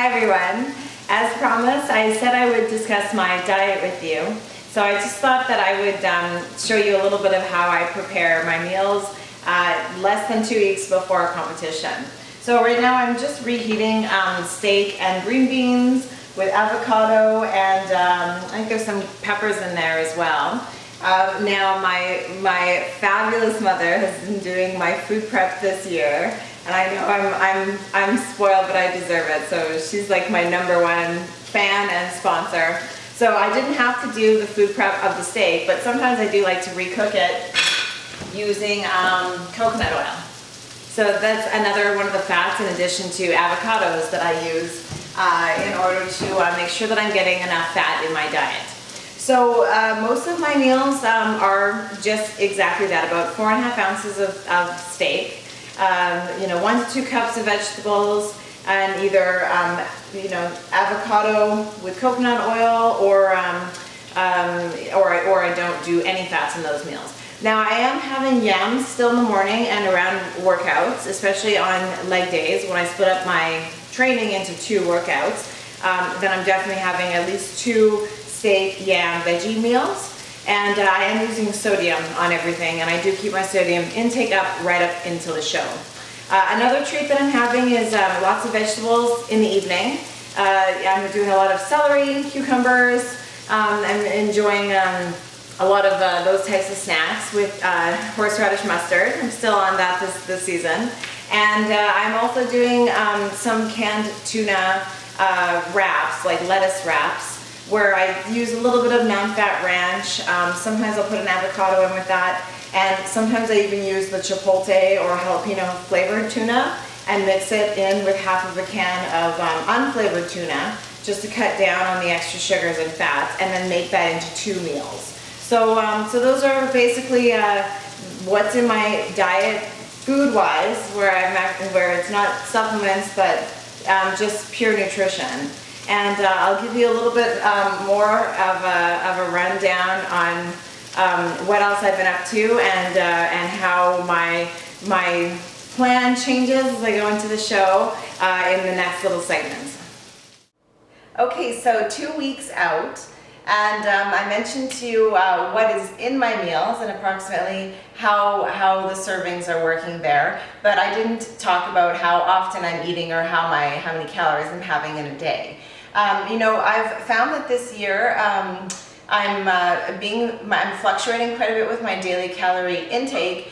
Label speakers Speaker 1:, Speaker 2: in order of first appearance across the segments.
Speaker 1: Hi everyone. As promised, I said I would discuss my diet with you. So I just thought that I would show you a little bit of how I prepare my meals less than 2 weeks before a competition. So right now I'm just reheating steak and green beans with avocado and I think there's some peppers in there as well. Now my fabulous mother has been doing my food prep this year, and I know I'm spoiled, but I deserve it. So she's like my #1 fan and sponsor. So I didn't have to do the food prep of the steak, but sometimes I do like to recook it using coconut oil. So that's another one of the fats in addition to avocados that I use in order to make sure that I'm getting enough fat in my diet. So most of my meals are just exactly that, about 4.5 ounces of steak, 1 to 2 cups of vegetables, and either avocado with coconut oil, or I don't do any fats in those meals. Now I am having yams still in the morning and around workouts, especially on leg days when I split up my training into 2 workouts. Then I'm definitely having at least 2 steak, yam, veggie meals, and I am using sodium on everything, and I do keep my sodium intake up right up until the show. Another treat that I'm having is lots of vegetables in the evening. I'm doing a lot of celery, cucumbers. I'm enjoying a lot of those types of snacks with horseradish mustard. I'm still on that this season. And I'm also doing some canned tuna wraps, like lettuce wraps, where I use a little bit of non-fat ranch. Sometimes I'll put an avocado in with that, and sometimes I even use the chipotle or jalapeno flavored tuna and mix it in with half of a can of unflavored tuna, just to cut down on the extra sugars and fats, and then make that into 2 meals. So those are basically what's in my diet food-wise, where it's not supplements, but just pure nutrition. And I'll give you a little bit more of a rundown on what else I've been up to, and how my plan changes as I go into the show in the next little segments. Okay, so 2 weeks out, and I mentioned to you what is in my meals and approximately how the servings are working there, but I didn't talk about how often I'm eating or how many calories I'm having in a day. I've found that this year I'm fluctuating quite a bit with my daily calorie intake,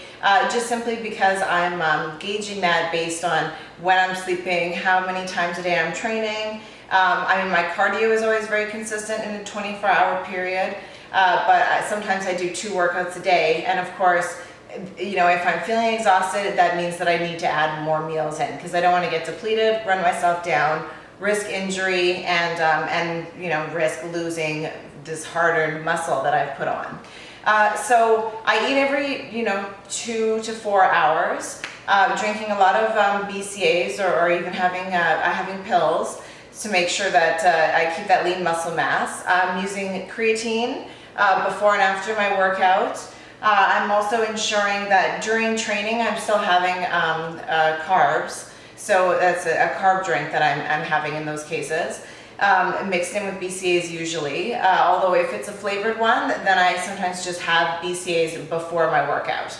Speaker 1: just simply because I'm gauging that based on when I'm sleeping, how many times a day I'm training. My cardio is always very consistent in a 24-hour period, but sometimes I do 2 workouts a day, and of course, if I'm feeling exhausted, that means that I need to add more meals in, because I don't want to get depleted, run myself down, risk injury, and risk losing this hard-earned muscle that I've put on. So I eat every 2 to 4 hours, drinking a lot of BCAAs or even having pills to make sure that I keep that lean muscle mass. I'm using creatine before and after my workout. I'm also ensuring that during training I'm still having carbs. So that's a carb drink that I'm having in those cases, mixed in with BCAAs usually. Although if it's a flavored one, then I sometimes just have BCAAs before my workout.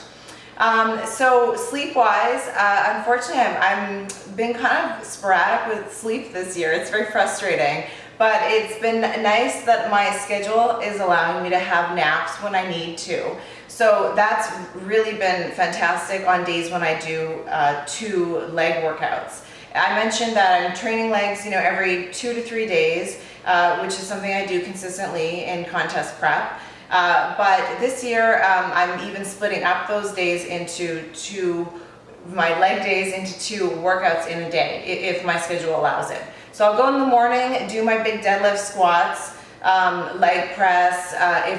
Speaker 1: So sleep-wise, unfortunately, I've been kind of sporadic with sleep this year. It's very frustrating, but it's been nice that my schedule is allowing me to have naps when I need to. So that's really been fantastic on days when I do 2 leg workouts. I mentioned that I'm training legs, every 2 to 3 days, which is something I do consistently in contest prep. But this year, I'm even splitting up those days into my leg days into 2 workouts in a day, if my schedule allows it. So I'll go in the morning, do my big deadlift squats, leg press,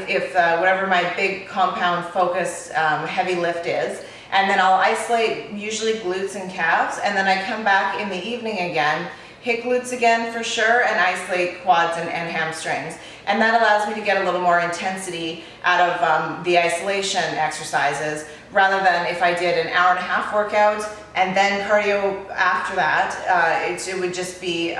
Speaker 1: if whatever my big compound focused heavy lift is, and then I'll isolate usually glutes and calves, and then I come back in the evening again, hit glutes again for sure, and isolate quads and hamstrings. And that allows me to get a little more intensity out of the isolation exercises, rather than if I did an hour and a half workout, and then cardio after that, it would just be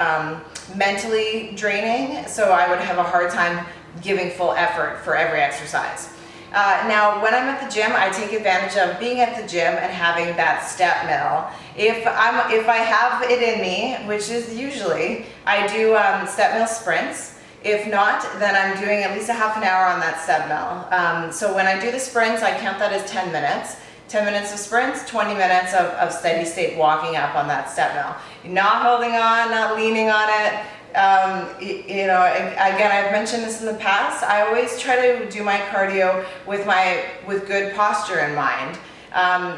Speaker 1: mentally draining, so I would have a hard time giving full effort for every exercise. Now, when I'm at the gym, I take advantage of being at the gym and having that step mill. If I have it in me, which is usually, I do step mill sprints. If not, then I'm doing at least a half an hour on that step mill. So when I do the sprints, I count that as 10 minutes. 10 minutes of sprints, 20 minutes of steady state walking up on that step mill. You're not holding on, not leaning on it. You know, again, I've mentioned this in the past. I always try to do my cardio with good posture in mind.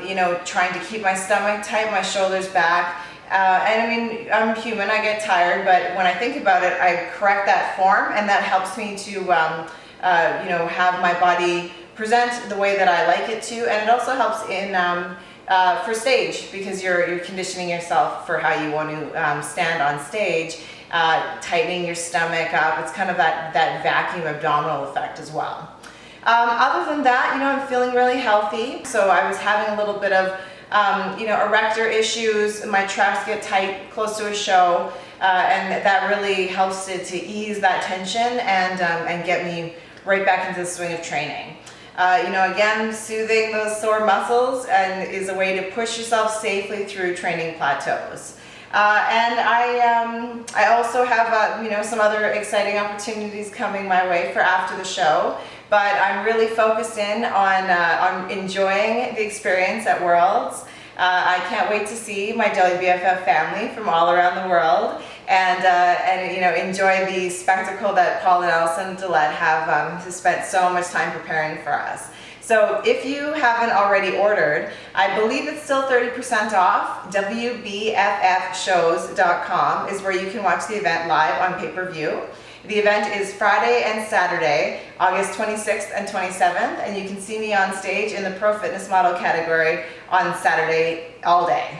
Speaker 1: You know, trying to keep my stomach tight, my shoulders back. And I mean, I'm human, I get tired, but when I think about it, I correct that form, and that helps me to, you know, have my body present the way that I like it to, and it also helps in for stage, because you're conditioning yourself for how you want to stand on stage, tightening your stomach up. It's kind of that vacuum abdominal effect as well. Other than that, you know, I'm feeling really healthy. So I was having a little bit of, you know, erector issues. My traps get tight close to a show, and that really helps to ease that tension and get me right back into the swing of training. You know, again, soothing those sore muscles and is a way to push yourself safely through training plateaus. And I also have, you know, some other exciting opportunities coming my way for after the show, but I'm really focused in on enjoying the experience at Worlds. I can't wait to see my WBFF family from all around the world, and you know, enjoy the spectacle that Paul and Alison Dillette have spent so much time preparing for us. So if you haven't already ordered, I believe it's still 30% off. WBFFshows.com is where you can watch the event live on pay-per-view. The event is Friday and Saturday, August 26th and 27th, and you can see me on stage in the Pro Fitness Model category on Saturday all day.